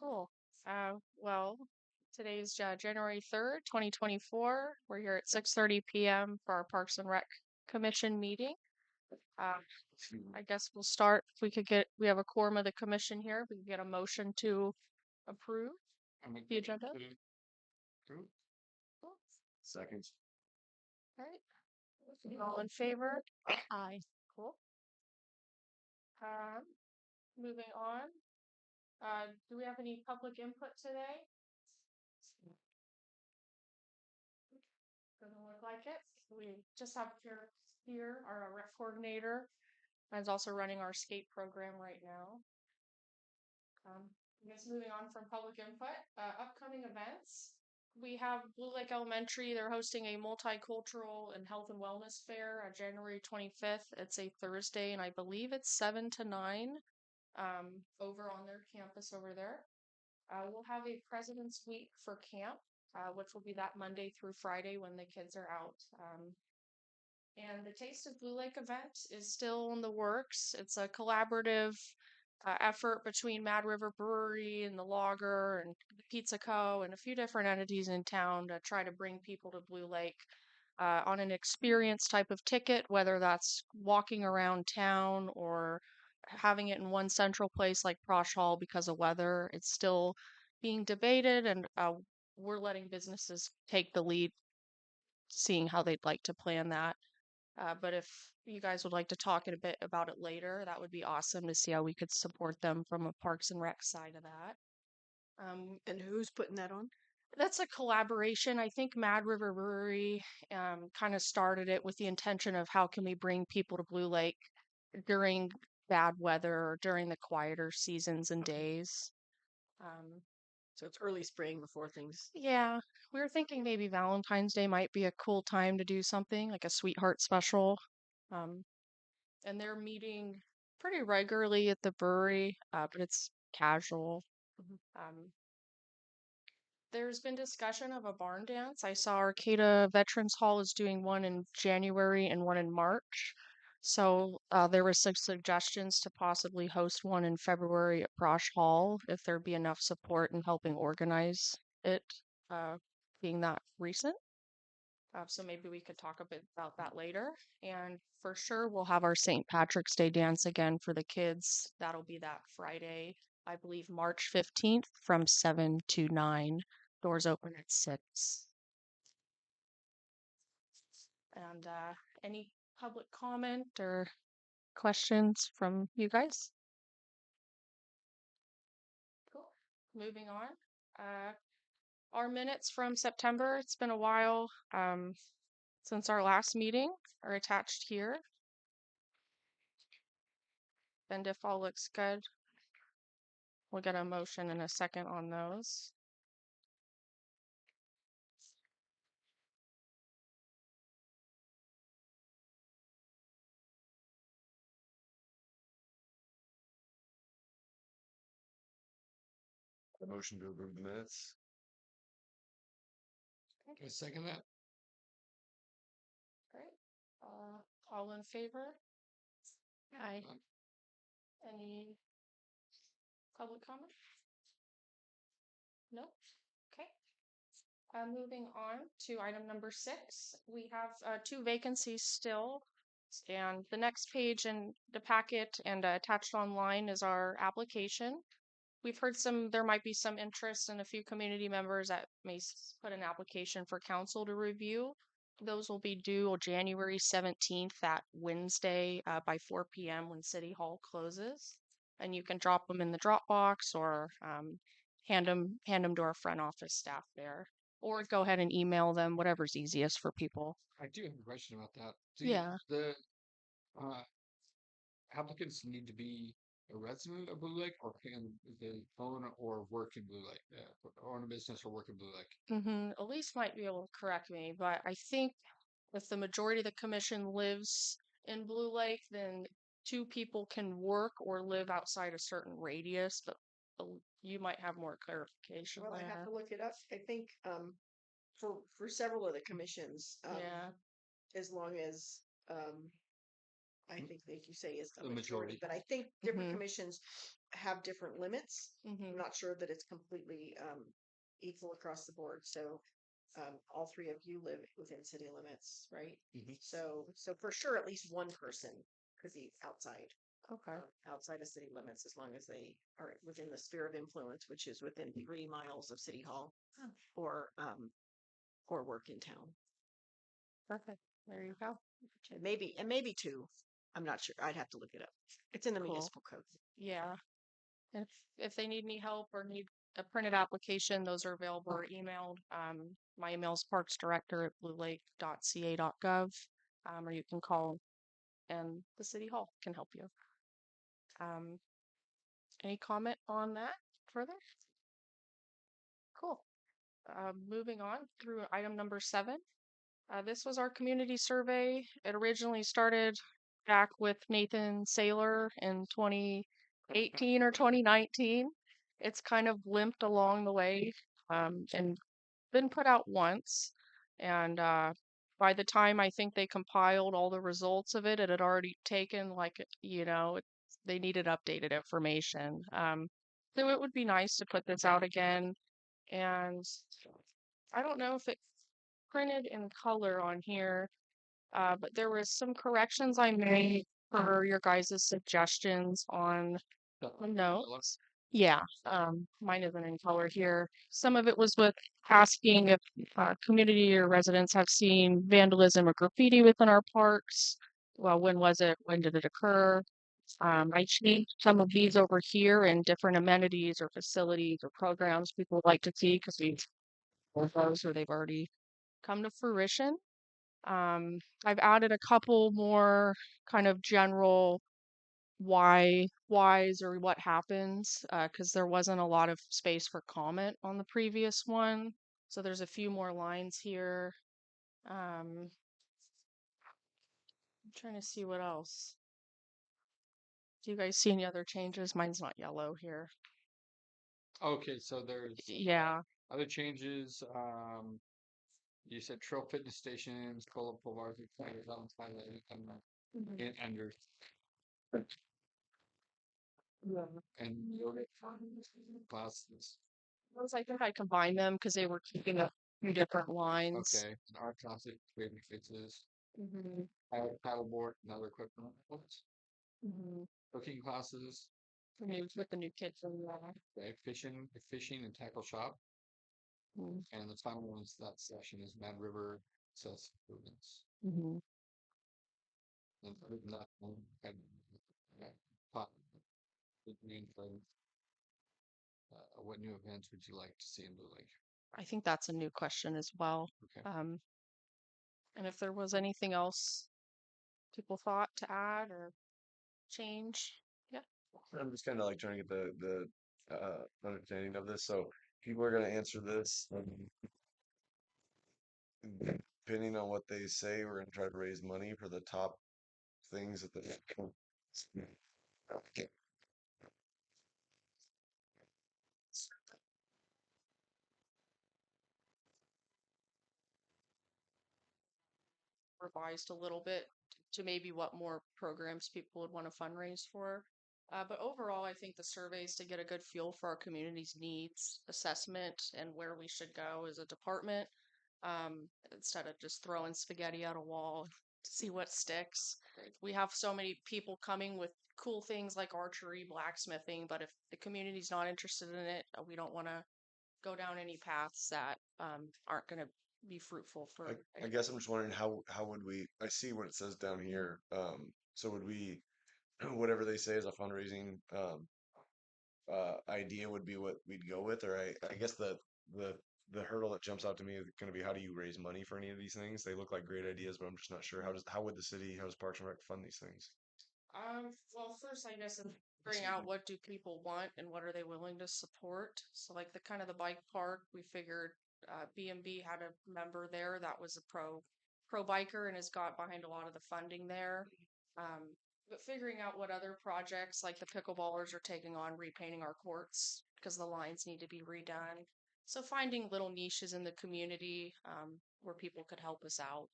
Cool. Well, today's January 3rd, 2024. We're here at 6:30 p.m. for our Parks and Rec Commission meeting. Uh, I guess we'll start. If we have a quorum of the commission here. We can get a motion to approve I make the agenda. to approve. Cool. Second. All right. All in favor? Aye. Cool. Um, Moving on. Do we have any public input today? Doesn't look like it. We just have here our rec coordinator, and is also running our skate program right now. I guess moving on from public input, upcoming events. We have Blue Lake Elementary. They're hosting a multicultural and health and wellness fair on January 25th. It's a Thursday, and I believe it's 7 to 9 over on their campus over there. We'll have a President's Week for camp, which will be that Monday through Friday when the kids are out. And the Taste of Blue Lake event is still in the works. It's a collaborative effort between Mad River Brewery and the Logger and the Pizza Co. and a few different entities in town to try to bring people to Blue Lake on an experience type of ticket, whether that's walking around town or having it in one central place like Prosh Hall because of weather. It's still being debated, and we're letting businesses take the lead, seeing how they'd like to plan that. But if you guys would like to talk a bit about it later, that would be awesome to see how we could support them from a Parks and Rec side of that. And who's putting that on? That's a collaboration. I think Mad River Brewery kind of started it with the intention of how can we bring people to Blue Lake during bad weather or during the quieter seasons and days. Um, So it's early spring before things. yeah, we were thinking maybe Valentine's Day might be a cool time to do something like a sweetheart special. Um, and they're meeting pretty regularly at the brewery, but it's casual. Mhm. There's been discussion of a barn dance. I saw Arcata Veterans Hall is doing one in January and one in March. So there was some suggestions to possibly host one in February at Prosh Hall if there'd be enough support in helping organize it, uh, being that recent. So maybe we could talk a bit about that later. And for sure, we'll have our St. Patrick's Day dance again for the kids. That'll be that Friday, I believe, March 15th from 7 to 9. Doors open at 6. And any public comment or questions from you guys? Cool. Moving on. Our minutes from September, it's been a while since our last meeting, are attached here. And if all looks good, we'll get a motion in a second on those. The motion to approve the minutes. Okay, I second that. great. All in favor? Aye. Any public comment? No? Okay. Moving on to item number 6, we have 2 vacancies still. And the next page in the packet and attached online is our application. We've heard there might be some interest in a few community members that may put an application for council to review. Those will be due January 17th, that Wednesday by 4 p.m. when City Hall closes. And you can drop them in the Dropbox or hand them to our front office staff there, or go ahead and email them, whatever's easiest for people. I do have a question about that. Yeah. The uh, applicants need to be a resident of Blue Lake, or can they own or work in Blue Lake, own a business or work in Blue Lake? Elise might be able to correct me, but I think if the majority of the commission lives in Blue Lake, then 2 people can work or live outside a certain radius, but you might have more clarification. Well, I on have that. to look it up. I think for several of the commissions, Yeah. as long as I think like you say is a The majority, majority. but I think different Mhm. commissions have different limits. I'm Mm-hmm. not sure that it's completely equal across the board. So all three of you live within city limits, right? Mhm. So for sure, at least one person could be Okay. outside of city limits, as long as they are within the sphere of influence, which is within 3 miles of city hall, or work in town. Perfect. There you go. And maybe two. I'm not sure. I'd have to look it up. It's in the Cool. municipal code. Yeah. If they need any help or need a printed application, those are available or emailed. My email is parksdirector@bluelake.ca.gov. Or you can call and the city hall can help you. Um, any comment on that further? Cool. Moving on through item number 7. This was our community survey. It originally started back with Nathan Saylor in 2018 or 2019. It's kind of limped along the way, and been put out once. And by the time I think they compiled all the results of it, it had already taken they needed updated information. So it would be nice to put this out again. And I don't know if it printed in color on here, but there was some corrections I made for your guys' suggestions on the notes. Yeah, mine isn't in color here. Some of it was with asking if community or residents have seen vandalism or graffiti within our parks. Well, when was it? When did it occur? I changed some of these over here in different amenities or facilities or programs people would like to see because we've those or they've already come to fruition. I've added a couple more kind of general whys or what happens, because there wasn't a lot of space for comment on the previous one. So there's a few more lines here. I'm trying to see what else. Do you guys see any other changes? Mine's not yellow here. Okay, so there's Yeah. other changes. You said trail fitness stations, Cola Boulevard, and under Yeah. and yoga classes. Those I think I combined them because they were keeping a few different lines. Okay, art classes, creative fixes, Hmm. paddleboard, and other equipment. Hmm. Cooking classes, Maybe with the new kids in there. okay, fishing and tackle shop, and the final one is that section is Mad River self improvements. Mm-hmm. And other than that, and pot, the green thing. What new events would you like to see in Blue Lake? I think that's a new question as well. Okay. And if there was anything else people thought to add or change. Yeah. I'm just kind of like trying to get the understanding of this. So people are going to answer this, depending on what they say, we're going to try to raise money for the top things that the okay. Revised a little bit to maybe what more programs people would want to fundraise for. But overall, I think the surveys to get a good feel for our community's needs assessment and where we should go as a department, instead of just throwing spaghetti at a wall to see what sticks. We have so many people coming with cool things like archery, blacksmithing, but if the community's not interested in it, we don't want to go down any paths that aren't going to be fruitful for I guess I'm just wondering how would we, I see what it says down here. So would we, whatever they say is a fundraising idea would be what we'd go with, or I guess the the hurdle that jumps out to me is going to be how do you raise money for any of these things? They look like great ideas, but I'm just not sure how would the city, how does Parks and Rec fund these things? Well, first, I guess, figuring out what do people want and what are they willing to support. So, like the kind of the bike park, we figured B&B had a member there that was a pro biker and has got behind a lot of the funding there. Um, but figuring out what other projects, like the pickleballers, are taking on repainting our courts because the lines need to be redone. So, finding little niches in the community where people could help us out.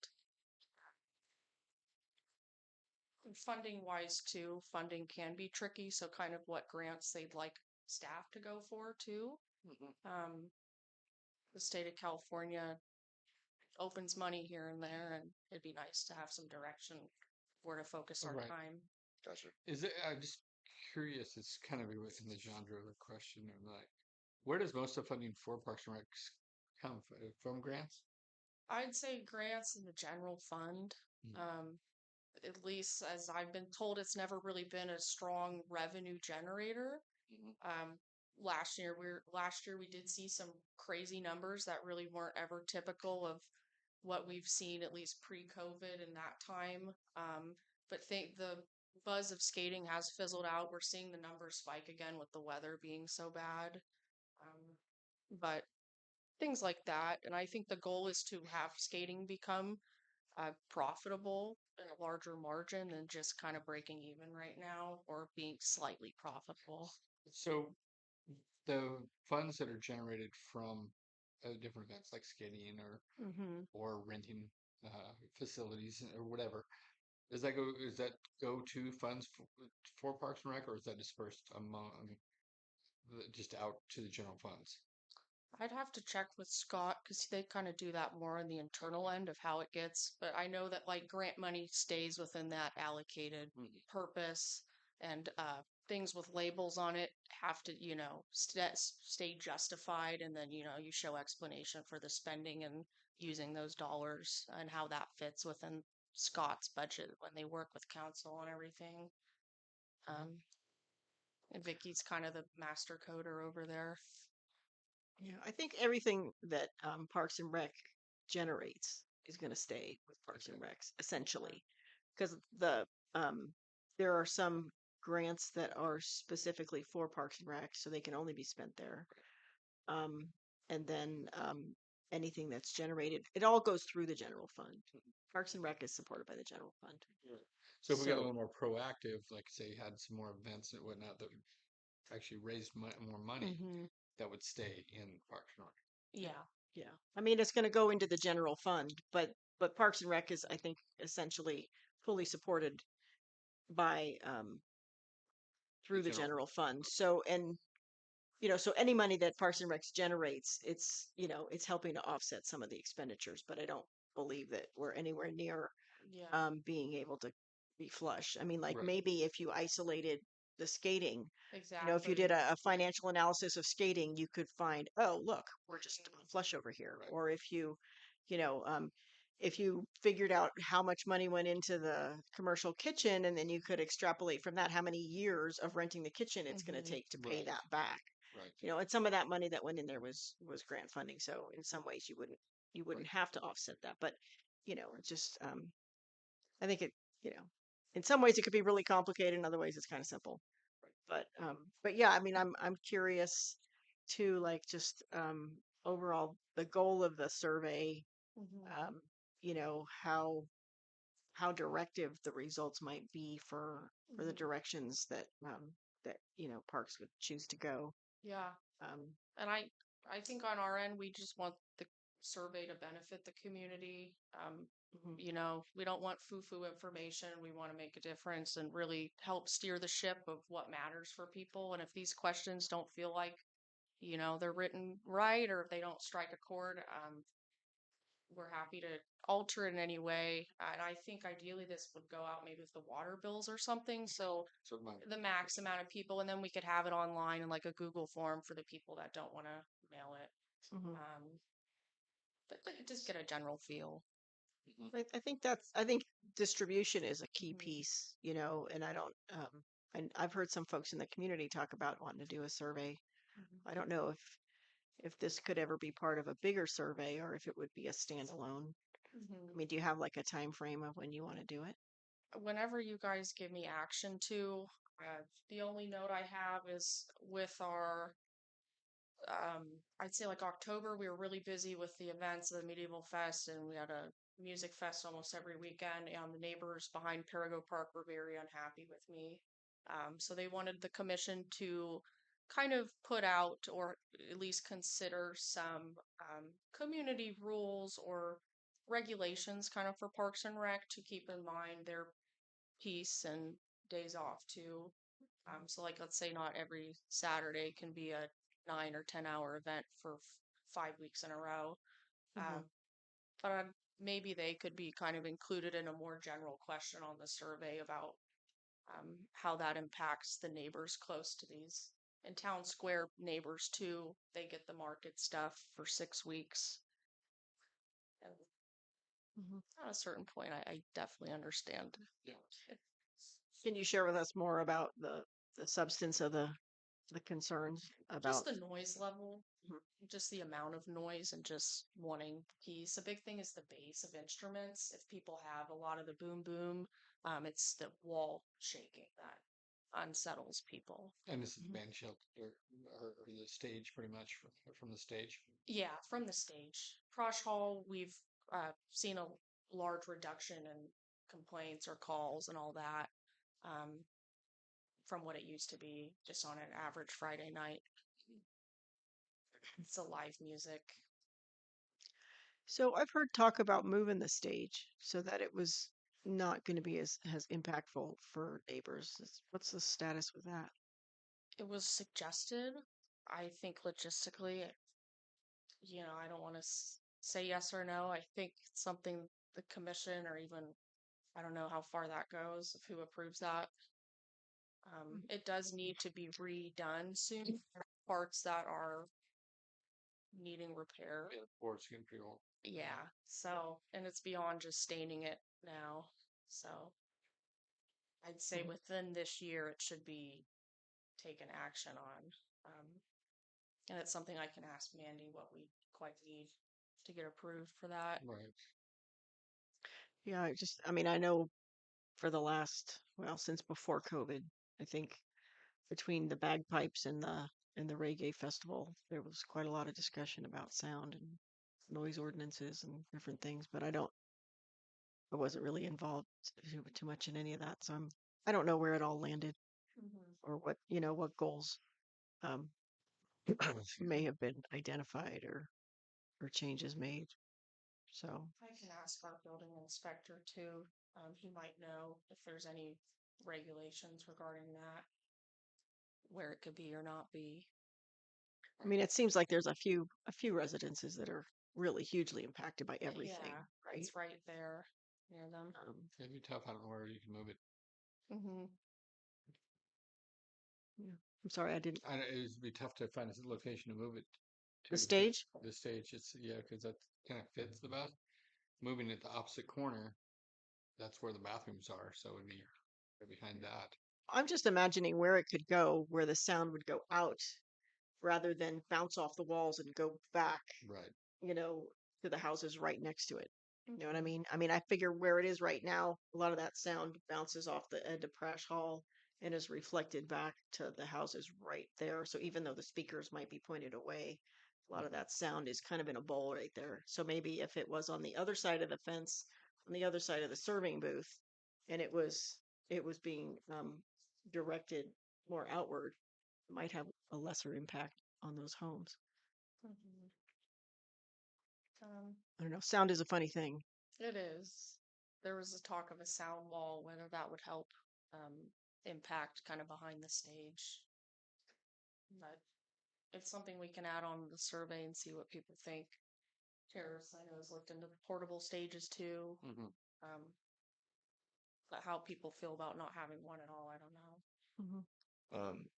funding wise too, funding can be tricky. So kind of what grants they'd like staff to go for too. Mhm. The state of California opens money here and there, and it'd be nice to have some direction where to focus our Right. time. Gotcha. Is it? I'm just curious. It's kind of within the genre of the question. And like, where does most of the funding for Parks and Recs come from? Grants? I'd say grants in the general fund. Mm. At least as I've been told, it's never really been a strong revenue generator. Mhm. Last year we did see some crazy numbers that really weren't ever typical of what we've seen at least pre-COVID in that time. But think the buzz of skating has fizzled out. We're seeing the numbers spike again with the weather being so bad. But things like that, and I think the goal is to have skating become profitable in a larger margin than just kind of breaking even right now or being slightly profitable. So the funds that are generated from different events like skating Mm-hmm. or renting facilities or whatever, does that go to funds for Parks and Rec, or is that dispersed among just out to the general funds? I'd have to check with Scott because they kind of do that more on the internal end of how it gets. But I know that like grant money stays within that allocated Mhm. purpose, and things with labels on it have to, stay justified. And then, you show explanation for the spending and using those dollars and how that fits within Scott's budget when they work with council and everything. Um, and Vicky's kind of the master coder over there. Yeah, I think everything that Parks and Rec generates is going to stay with Parks and Recs essentially, because um, there are some grants that are specifically for Parks and Rec, so they can only be spent there. Um, and then anything that's generated, it all goes through the general fund. Parks and Rec is supported by the general fund. So if we got a So little more proactive, like say had some more events and whatnot that actually raised more money, Mm-hmm. that would stay in Parks and Rec. Yeah. yeah, I mean it's going to go into the general fund, but Parks and Rec is, I think, essentially fully supported by through the General general fund. So and so any money that Parks and Rec generates, it's helping to offset some of the expenditures. But I don't believe that we're anywhere near Yeah. being able to be flush. I mean, like Right. maybe if you isolated the skating, if you Exactly. did a financial analysis of skating, you could find, oh, look, we're just flush over here. Right. Or you know, if you figured out how much money went into the commercial kitchen, and then you could extrapolate from that how many years of renting the kitchen it's going to Mm-hmm. take to pay Right. that back. Right. And some of that money that went in there was grant funding. So in some ways you wouldn't have to offset that. But it's just I think in some ways it could be really complicated, in other ways it's kind of simple. But yeah, I mean, I'm curious to like just overall the goal of the survey, Mm-hmm. um, how directive the results might be for the Mm-hmm. directions that parks would choose to go. Yeah. Um, And I think on our end, we just want the survey to benefit the community. mhm. We don't want foo-foo information. We want to make a difference and really help steer the ship of what matters for people. And if these questions don't feel like, they're written right, or if they don't strike a chord, we're happy to alter it in any way. And I think ideally this would go out maybe with the water bills or something. So So my the max amount of people, and then we could have it online in like a Google form for the people that don't want to mail it. Mhm. But just get a general feel. I think distribution is a key Mhm. piece, and I don't and I've heard some folks in the community talk about wanting to do a survey. Mhm. I don't know if this could ever be part of a bigger survey or if it would be a standalone. I Mhm. mean, do you have like a time frame of when you want to do it? Whenever you guys give me action to, the only note I have is with our, I'd say like October, we were really busy with the events of the Medieval Fest, and we had a music fest almost every weekend. And the neighbors behind Perigo Park were very unhappy with me. So they wanted the commission to kind of put out or at least consider some community rules or regulations kind of for Parks and Rec to keep in mind. They're piece and days off too. So like let's say not every Saturday can be a 9 or 10 hour event for 5 weeks in a row. Mhm. Um, but maybe they could be kind of included in a more general question on the survey about how that impacts the neighbors close to these. And town square neighbors too, they get the market stuff for 6 weeks. And Mhm. at a certain point, I definitely understand. Yeah. Can you share with us more about the substance of the concerns Just about? the noise level, Mhm. just the amount of noise, and just wanting peace. A big thing is the bass of instruments. If people have a lot of the boom boom, it's the wall shaking that unsettles people. And this is Mhm. band shelter or the stage, pretty much from the stage. Yeah, from the stage. Prosh Hall, we've seen a large reduction in complaints or calls and all that um, from what it used to be just on an average Friday night. It's a live music. So I've heard talk about moving the stage so that it was not going to be as impactful for neighbors. What's the status with that? It was suggested. I think logistically, I don't want to say yes or no. I think it's something the commission or even, I don't know how far that goes, of who approves that. It does need to be redone soon. There are parts that are needing repair. Yeah, the board's getting pretty old. Yeah. So, and it's beyond just staining it now. So, I'd say Mhm. within this year, it should be taken action on. Um, and it's something I can ask Mandy what we quite need to get approved for that. Right. Yeah, I mean, I know for the last, well, since before COVID, I think between the bagpipes and the reggae festival, there was quite a lot of discussion about sound and noise ordinances and different things. But I wasn't really involved too much in any of that, so I don't know where it all landed Mm-hmm. or what goals um, Excuse may me. have been identified or changes made. So, I can ask our building inspector too. He might know if there's any regulations regarding that, where it could be or not be. I mean, it seems like there's a few residences that are really hugely impacted by everything, Yeah, right? it's right there near them. It'd be tough. I don't know where you can move it. Mm-hmm. Yeah. I'm sorry, I didn't. It'd be tough to find a location to move it to. The 'Cause stage? the stage, it's yeah, because that kind of fits the bath. Moving it the opposite corner, that's where the bathrooms are, so it'd be right behind that. I'm just imagining where it could go, where the sound would go out rather than bounce off the walls and go back, Right. you know, to the houses right next to it. You know what I Mm-hmm. mean? I mean, I figure where it is right now, a lot of that sound bounces off the end of Prash Hall and is reflected back to the houses right there. So even though the speakers might be pointed away, a lot of that sound is kind of in a bowl right there. So maybe if it was on the other side of the fence, on the other side of the serving booth, and it was being directed more outward, it might have a lesser impact on those homes. Mm-hmm. Um, I don't know. Sound is a funny thing. it is. There was a talk of a sound wall, whether that would help um, impact kind of behind the stage. But it's something we can add on the survey and see what people think. Terrace, I know, has looked into the portable stages too. Mm-hmm. Um, but how people feel about not having one at all, I don't know. Mhm.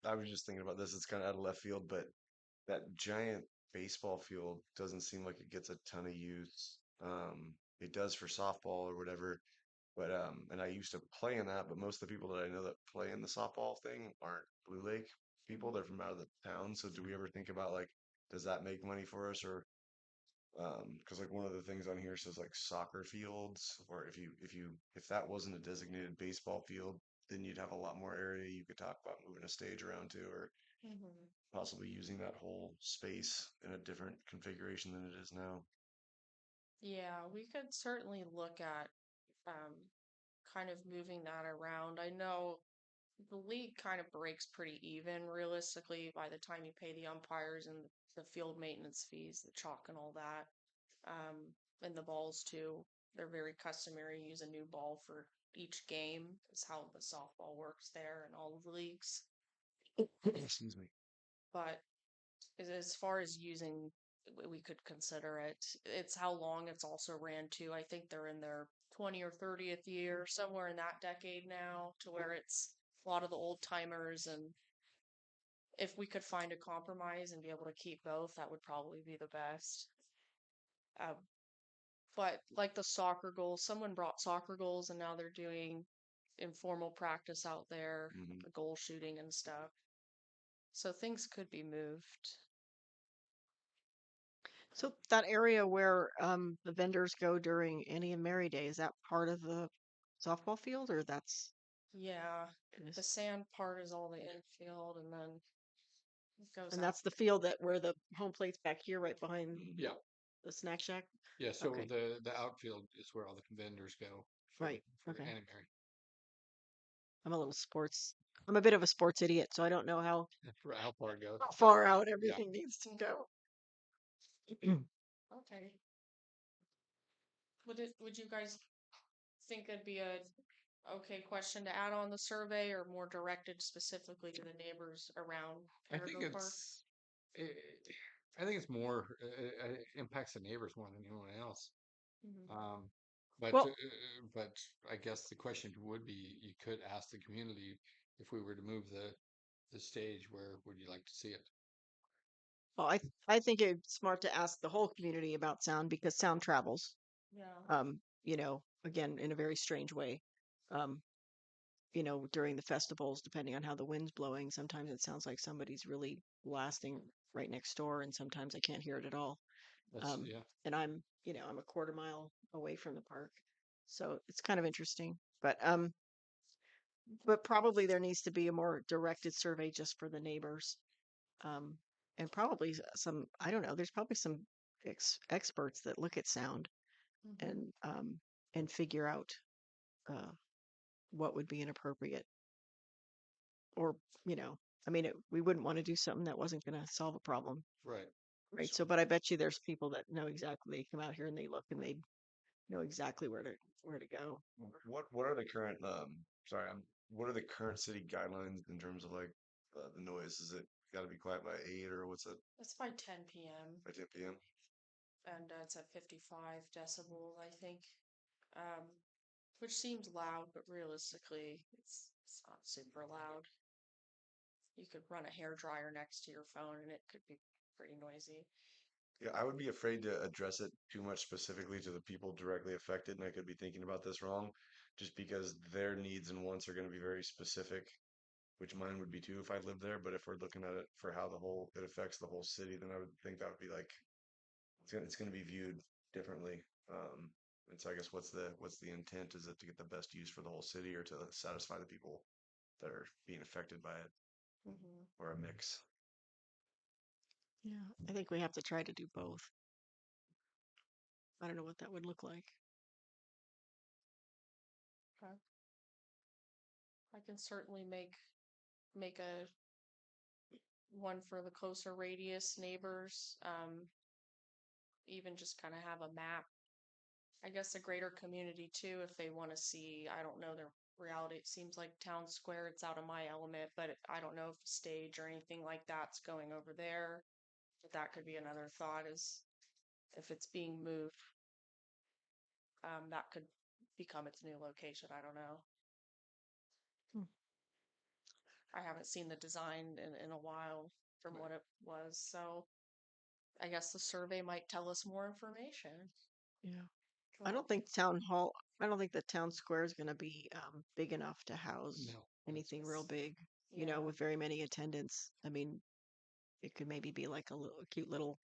I was just thinking about this. It's kind of out of left field, but that giant baseball field doesn't seem like it gets a ton of use. It does for softball or whatever, but and I used to play in that, but most of the people that I know that play in the softball thing aren't Blue Lake people. They're from out of the town. So do we ever think about like, does that make money for us or because like one of the things on here says like soccer fields, or if that wasn't a designated baseball field, then you'd have a lot more area you could talk about moving a stage around to, or Mm-hmm. possibly using that whole space in a different configuration than it is now. Yeah, we could certainly look at um, kind of moving that around. I know the league kind of breaks pretty even realistically by the time you pay the umpires and the field maintenance fees, the chalk and all that. And the balls too. They're very customary. Use a new ball for each game is how the softball works there in all of the leagues. Excuse me. But as far as using, we could consider it. It's how long it's also ran to. I think they're in their 20 or 30th year, somewhere in that decade now, to where it's a lot of the old timers. And if we could find a compromise and be able to keep both, that would probably be the best. Uh, but like the soccer goals, someone brought soccer goals and now they're doing informal practice out there, Hmm. the goal shooting and stuff. So things could be moved. So that area where the vendors go during Annie and Mary Day, is that part of the softball field or that's Yeah, it the is- sand part is all the infield, and then it goes and out. that's the field that where the home plate's back here right behind Yeah, the snack shack? yeah. So Okay. the outfield is where all the vendors go Right. for Okay. Annie Mary. I'm a bit of a sports idiot, so I don't know For how far it goes. how far out Yeah. everything needs to go. Okay. Would you guys think it'd be a okay question to add on the survey, or more directed specifically to the neighbors around I think Perigo Park? it, I think it's more it impacts the neighbors more than anyone else. Mhm. Um, Well, but I guess the question would be, you could ask the community, if we were to move the stage, where would you like to see it? I think it's smart to ask the whole community about sound because sound travels. Yeah. Again, in a very strange way. Um, during the festivals, depending on how the wind's blowing, sometimes it sounds like somebody's really blasting right next door, and sometimes I can't hear it at all. That's Um, yeah, and I'm a quarter mile away from the park, so it's kind of interesting. But probably there needs to be a more directed survey just for the neighbors, um, and probably some. I don't know. There's probably some experts that look at sound Mhm. and figure out uh, what would be inappropriate, or you know, we wouldn't want to do something that wasn't going to solve a problem, right. right? So, So, but I bet you there's people that know exactly. They come out here and they look and they know exactly where to go. What are the current sorry, what are the current city guidelines in terms of like the noise? Is it got to be quiet by 8 or what's it It's by 10 p.m. by 10 p.m.? and it's at 55 decibel, I think. Um, which seems loud, but realistically, it's not super loud. You could run a hair dryer next to your phone, and it could be pretty noisy. Yeah, I would be afraid to address it too much specifically to the people directly affected, and I could be thinking about this wrong, just because their needs and wants are going to be very specific, which mine would be too if I lived there. But if we're looking at it for how the whole it affects the whole city, then I would think that would be like it's gonna be viewed differently. And so I guess what's the intent? Is it to get the best use for the whole city or to satisfy the people that are being affected by it, Hmm. or a mix? Yeah, I think we have to try to do both. I don't know what that would look like. Okay. I can certainly make a one for the closer radius neighbors. Even just kind of have a map. I guess a greater community too, if they want to see. I don't know their reality. It seems like town square. It's out of my element, but I don't know if stage or anything like that's going over there. But that could be another thought, is if it's being moved, that could become its new location. I don't know. Hmm. I haven't seen the design in a while from what it was, so I guess the survey might tell us more information. Yeah. I Cool. don't think town hall. I don't think the town square is going to be big enough to house No, anything real big. Yeah. With very many attendants. I mean, it could maybe be like a cute little,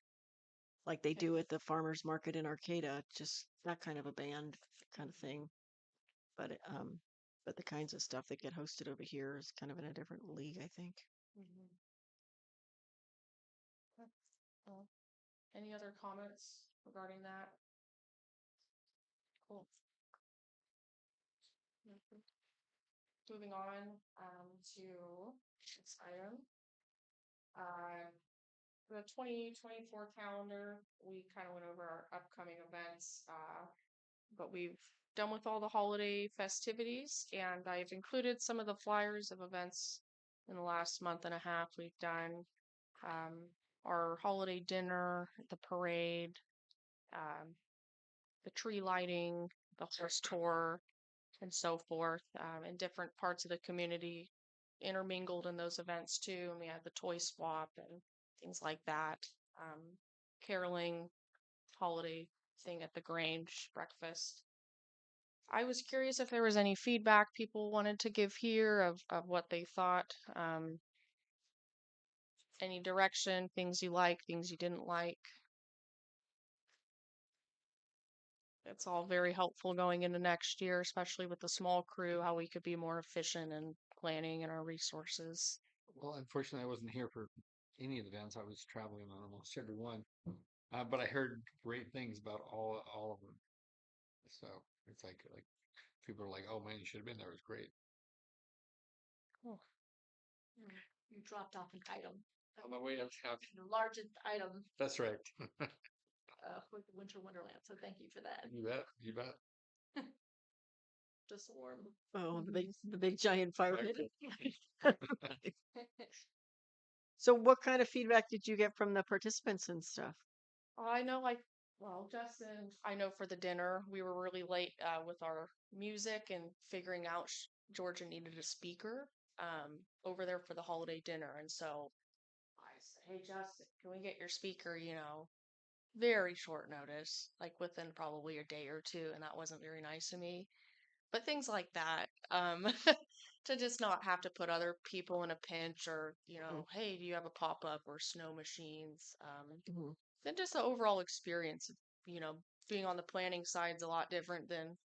like they Okay. do at the farmers market in Arcata, just that kind of a band kind of thing. But the kinds of stuff that get hosted over here is kind of in a different league, I think. Mhm. Okay. Well, any other comments regarding that? Cool. Mhm. Moving on to this item. Uh, the 2024 calendar, we kind of went over our upcoming events. but we've done with all the holiday festivities, and I've included some of the flyers of events in the last month and a half. We've done um, our holiday dinner, the parade, um, the tree lighting, the horse tour, and so forth, in different parts of the community intermingled in those events too. And we had the toy swap and things like that. Um, caroling, holiday thing at the Grange, breakfast. I was curious if there was any feedback people wanted to give here of what they thought. Any direction, things you like, things you didn't like. It's all very helpful going into next year, especially with the small crew, how we could be more efficient in planning and our resources. Well, unfortunately, I wasn't here for any of the events. I was traveling on almost every one, but I heard great things about all of them. So it's like people are like, "Oh man, you should have been there. It was great." Oh, You dropped off an item, On my way up, the largest item that's right. for the Winter Wonderland. So thank you for that. You bet. You bet. Just warm. Oh, the big giant fire pit. Exactly. So what kind of feedback did you get from the participants and stuff? I know, well, Justin, I know for the dinner, we were really late with our music and figuring out Georgia needed a speaker over there for the holiday dinner. And so I said, hey, Justin, can we get your speaker, very short notice, like within probably a day or two. And that wasn't very nice of me. But things like that, to just not have to put other people in a pinch or, hey, do you have a pop-up or snow machines? Mhm. Then just the overall experience of, you know, being on the planning side is a lot different than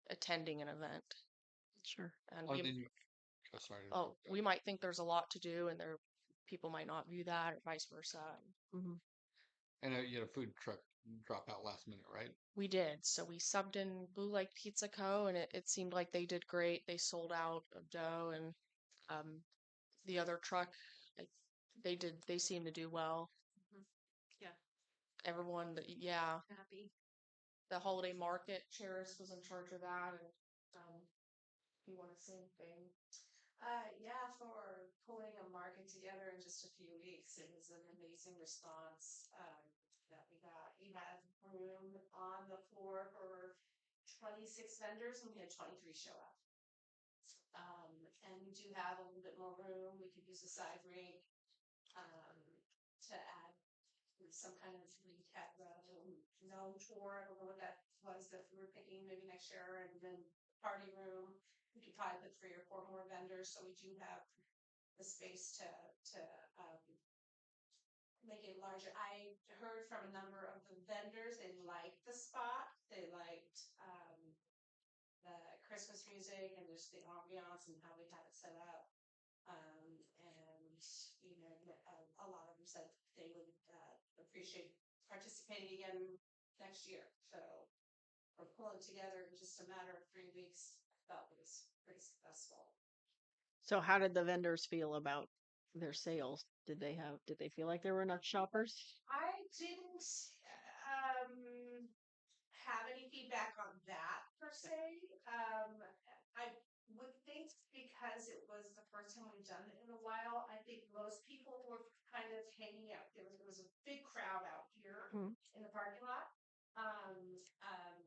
attending an event. Sure. And Oh, then you. Oh, sorry. we might think there's a lot to do, and people might not view that, or vice versa. Mhm. And you had a food truck drop out last minute, right? We did. So we subbed in Blue Lake Pizza Co., and it seemed like they did great. They sold out of dough, and the other truck, I, they seemed to do well. Yeah, Everyone, yeah, happy. the holiday market, Cheris was in charge of that, and you want to say anything? Yeah, for pulling a market together in just a few weeks, it was an amazing response that we got. We had room on the floor for 26 vendors, and we had 23 show up. And we do have a little bit more room. We could use a side rink to add some kind of recap, known tour. I don't know what that was that we were thinking maybe next year, and then party room. We could probably put 3 or 4 more vendors, so we do have the space to make it larger. I heard from a number of the vendors, they liked the spot. They liked the Christmas music and just the ambiance and how we had it set up. And a lot of them said they would appreciate participating again next year. So we're pulling together in just a matter of 3 weeks. I felt it was pretty successful. So how did the vendors feel about their sales? Did they feel like there were enough shoppers? I didn't have any feedback on that per se. I would think because it was the first time we've done it in a while, I think most people were kind of hanging out. There was a big crowd out here Mhm. in the parking lot.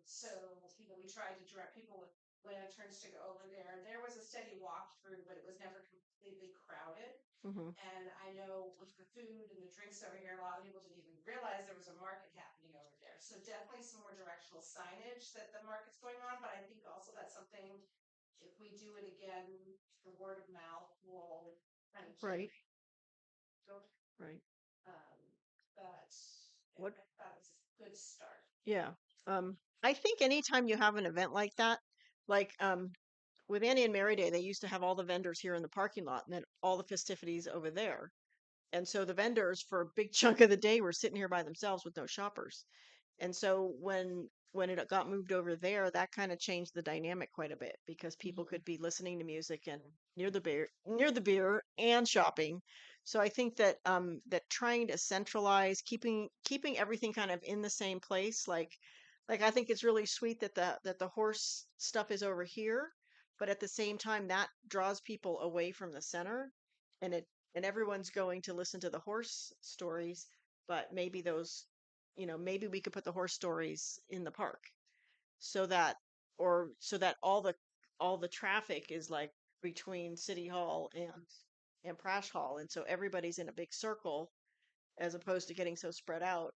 So we tried to direct people with lanterns to go over there. There was a steady walk through, but it was never completely crowded. Mhm. And I know with the food and the drinks over here, a lot of people didn't even realize there was a market happening over there. So definitely some more directional signage that the market's going on. But I think also that's something, if we do it again, the word of mouth will kind of Right. go. Right. But What? I thought it was a good start. Yeah. I think anytime you have an event like that, like with Annie and Mary Day, they used to have all the vendors here in the parking lot and then all the festivities over there. And so the vendors for a big chunk of the day were sitting here by themselves with no shoppers. And so when it got moved over there, that kind of changed the dynamic quite a bit because people could be listening to music and near the beer and shopping. So I think that that trying to centralize, keeping everything kind of in the same place, like Like I think it's really sweet that the horse stuff is over here, but at the same time that draws people away from the center, and it and everyone's going to listen to the horse stories, but maybe those, maybe we could put the horse stories in the park so that so that all the traffic is like between City Hall and Prash Hall, and so everybody's in a big circle as opposed to getting so spread out,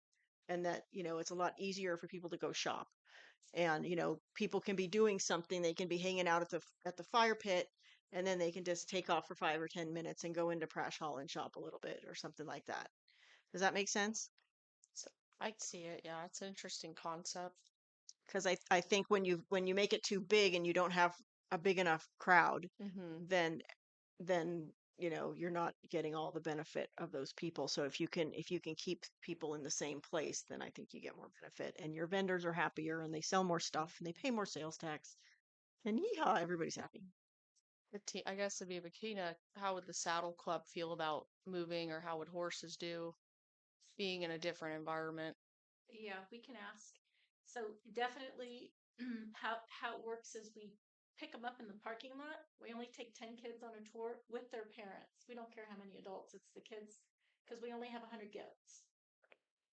and that it's a lot easier for people to go shop, and people can be doing something, they can be hanging out at the fire pit, and then they can just take off for 5 or 10 minutes and go into Prash Hall and shop a little bit or something like that. Does that make sense? So I see it. Yeah, it's an interesting concept. Because I think when you make it too big and you don't have a big enough crowd, Mm-hmm. then you're not getting all the benefit of those people. So if you can keep people in the same place, then I think you get more benefit, and your vendors are happier, and they sell more stuff, and they pay more sales tax, and yeehaw, everybody's happy. I guess it'd be Bakina. How would the Saddle Club feel about moving, or how would horses do being in a different environment? Yeah, we can ask. So definitely, how it works is we pick them up in the parking lot. We only take 10 kids on a tour with their parents. We don't care how many adults, it's the kids, because we only have 100 gifts.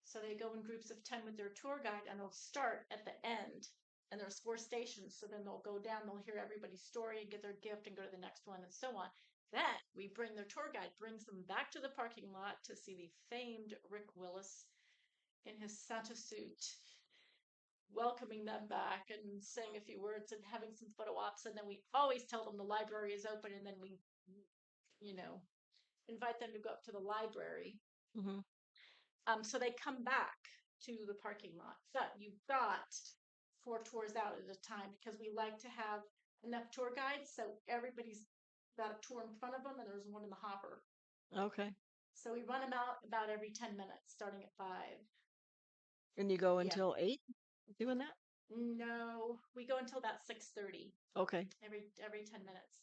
So they go in groups of 10 with their tour guide, and they'll start at the end. And there's 4 stations. So then they'll go down, they'll hear everybody's story and get their gift and go to the next one and so on. Then we bring their tour guide, brings them back to the parking lot to see the famed Rick Willis in his Santa suit, welcoming them back and saying a few words and having some photo ops. And then we always tell them the library is open, and then we, you know, invite them to go up to the library. Hmm. So they come back to the parking lot. But you've got 4 tours out at a time, because we like to have enough tour guides so everybody's got a tour in front of them and there's one in the hopper. Okay. So we run them out about every 10 minutes, starting at 5. And you go Yeah. until 8 doing that? No, we go until about 6:30 Okay. every 10 minutes,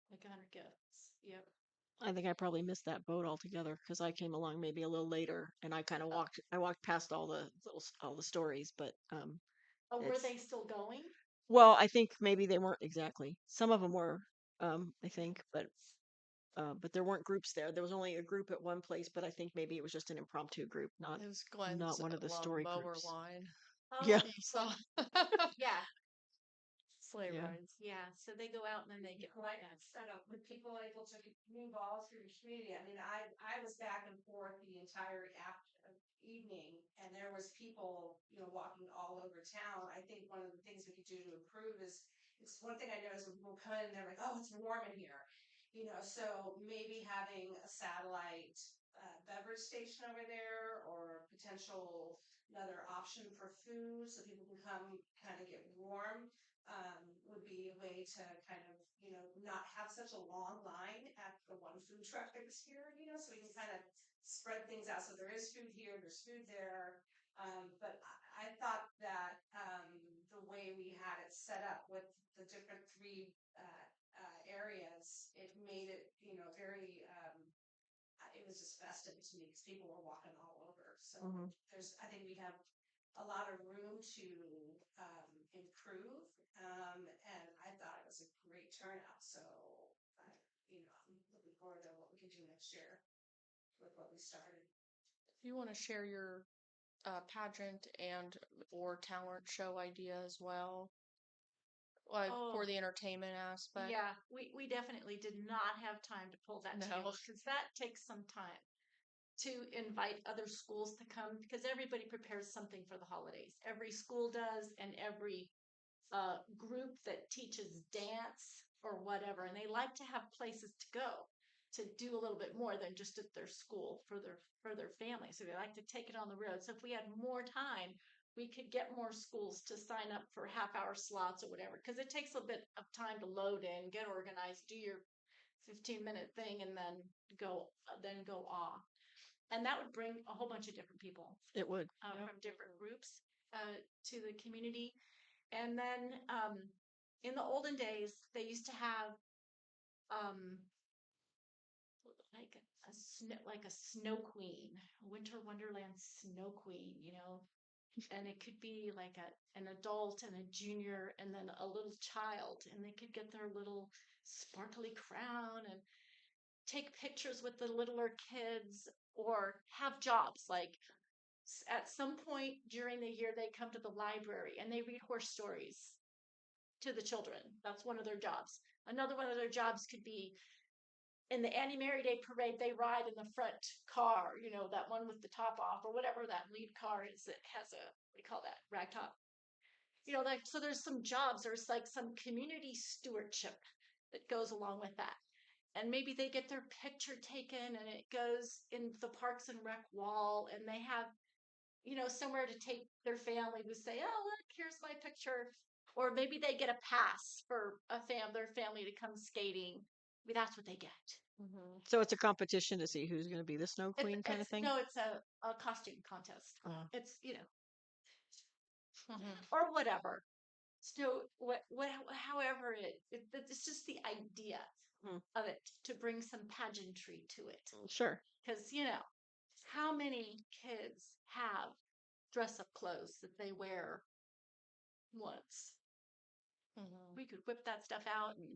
like 100 gifts. Yep. I think I probably missed that boat altogether because I came along maybe a little later, and I walked past all the stories, but Oh, were it's they still going? well, I think maybe they weren't exactly. Some of them were, I think, but there weren't groups there. There was only a group at one place, but I think maybe it was just an impromptu group, not It was not Glenn's one of the story mower groups. line. Yeah. Oh, You saw yeah, sleigh Yeah. rides. yeah. So they go out and then they get Like, rides. I don't know, with people able to move all through the community. I mean, I was back and forth the entire evening, and there was people, walking all over town. I think one of the things we could do to improve is, it's one thing I noticed when people come in, they're like, oh, it's warm in here. So maybe having a satellite beverage station over there, or potential another option for food so people can come kind of get warm, would be a way to kind of, not have such a long line at the one food truck that's here, so we can kind of spread things out. So there is food here, there's food there. But I thought that the way we had it set up with the different three areas, it made it, very, it was just festive to me because people were walking all over. So Hmm. I think we have a lot of room to improve. And I thought it was a great turnout. So, I'm looking forward to what we can do next year with what we started. If you want to share your pageant and or talent show idea as well, like for Oh, the entertainment aspect. yeah. We definitely did not have time to pull that together, No. because that takes some time to invite other schools to come, because everybody prepares something for the holidays. Every school does, and every group that teaches dance or whatever, and they like to have places to go to do a little bit more than just at their school for their family. So they like to take it on the road. So if we had more time, we could get more schools to sign up for half-hour slots or whatever, because it takes a bit of time to load in, get organized, do your 15-minute thing, and then go off. And that would bring a whole bunch of different people It would. Yep. from different groups to the community. And then in the olden days, they used to have um, like a snow queen, a winter wonderland snow queen. and it could be like an adult and a junior and then a little child, and they could get their little sparkly crown and take pictures with the littler kids or have jobs like at some point during the year they come to the library and they read horse stories to the children. That's one of their jobs. Another one of their jobs could be in the Annie Mary Day parade, they ride in the front car, that one with the top off or whatever that lead car is that has a, what do you call that, rag top? So there's some jobs, there's like some community stewardship that goes along with that. And maybe they get their picture taken and it goes in the Parks and Rec wall and they have, somewhere to take their family to say, oh, look, here's my picture. Or maybe they get a pass for their family to come skating. Maybe that's what they get. So it's a competition to see who's going to be the snow queen kind of thing? No, it's a costume contest. Oh. It's, or whatever. So however it's just the idea Hmm. of it to bring some pageantry to it. Sure. Because, how many kids have dress up clothes that they wear once? We could whip that stuff out and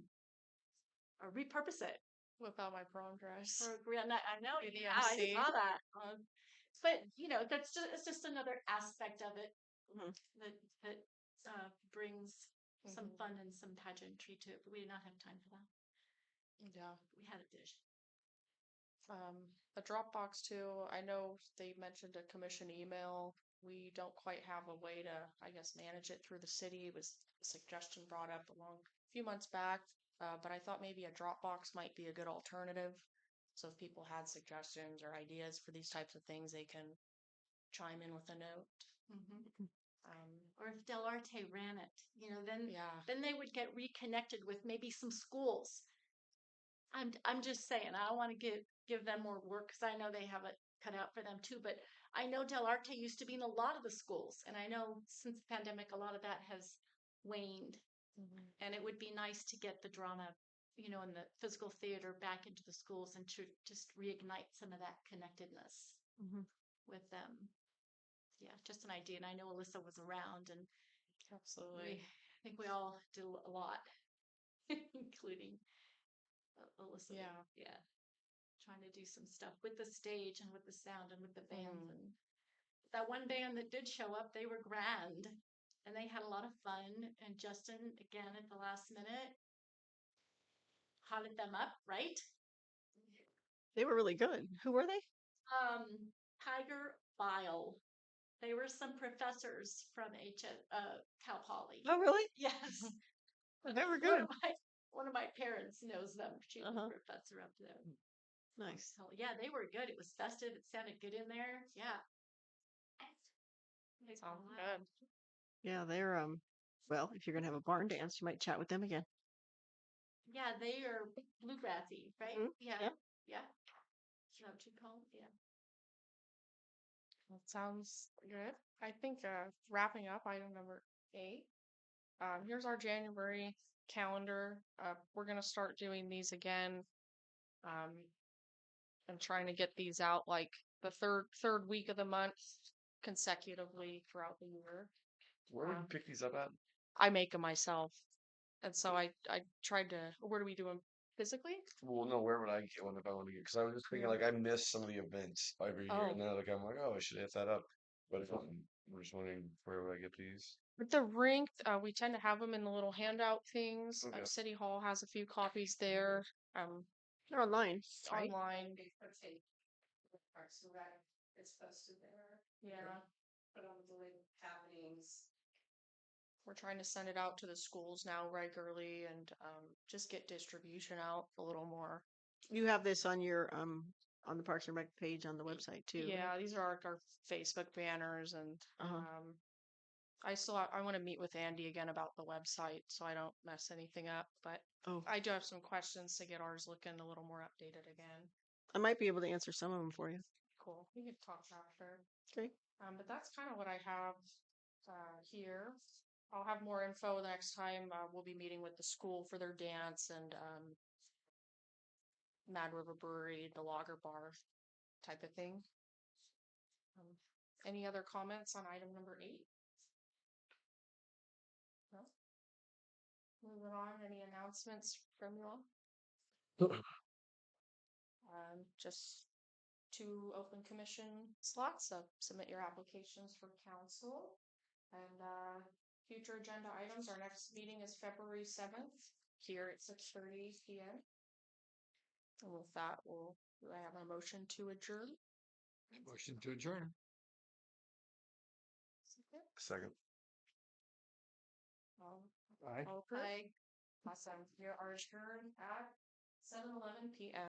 or repurpose it. Whip out my prom dress. For a I know, Maybe yeah, I MC. saw that. But it's just another aspect of it Mhm. that brings some Mhm. fun and some pageantry to it. But we did not have time for that. Yeah. We had a dish. The Dropbox too. I know they mentioned a commission email. We don't quite have a way to, I guess, manage it through the city. It was a suggestion brought up a few months back, but I thought maybe a Dropbox might be a good alternative. So if people had suggestions or ideas for these types of things, they can chime in with a note. Or if Del Arte ran it, then Yeah. then they would get reconnected with maybe some schools. I'm just saying, I don't want to give them more work because I know they have it cut out for them too. But I know Del Arte used to be in a lot of the schools, and I know since the pandemic, a lot of that has waned. And it would be nice to get the drama, and the physical theater back into the schools and to just reignite some of that connectedness with them. Yeah, just an idea. And I know Alyssa was around, and Absolutely. I think we all did a lot, including Alyssa. Yeah. Yeah. Trying to do some stuff with the stage and with the sound and with the bands. And that one band that did show up, they were grand and they had a lot of fun. And Justin, again, at the last minute, hotted them up, right? They were really good. Who were they? Tiger Bile. They were some professors from Cal Poly. Oh, really? Yes. They were good. One of my parents knows them. She's a professor up there. Nice. So yeah, they were good. It was festive. It sounded good in there. Yeah. Sounds good. Yeah, they're well, if you're gonna have a barn dance, you might chat with them again. Yeah, they are bluegrassy, right? Yeah. Yep. Yeah. Is that what you call it? Yeah. That sounds good. I think wrapping up item number 8. Here's our January calendar. We're gonna start doing these again. And trying to get these out like the third week of the month consecutively throughout the year. Where would you pick these up at? I make them myself, and so I tried to. Where do we do them physically? Well, no, where would I get one if I want to get? Because I was just thinking, like, I miss some of the events every year, Oh. and then like I'm like, oh, I should hit that up. But if I'm just wondering, where would I get these? With the rink, we tend to have them in the little handout things. Okay. City Hall has a few copies there. They're online, right? Online. They partake with Parks and Rec. It's posted there. Yeah. Put on the latest happenings. We're trying to send it out to the schools now regularly and just get distribution out a little more. You have this on your on the Parks and Rec page on the website too. right? Yeah, these are our Facebook banners, and I want to meet with Andy again about the website so I don't mess anything up. But Oh, I do have some questions to get ours looking a little more updated again. I might be able to answer some of them for you. Cool. We can talk after. Okay. But that's kind of what I have here. I'll have more info the next time. We'll be meeting with the school for their dance and Mad River Brewery, the lager bar type of thing. Any other comments on item number 8? No? Moving on, any announcements from you all? Just 2 open commission slots, so submit your applications for council. And future agenda items, our next meeting is February 7th, here at 6:30 p.m. And with that, do I have a motion to adjourn? Motion to adjourn. Second. Aye. All approved? Awesome. We are adjourned at 7:11 p.m.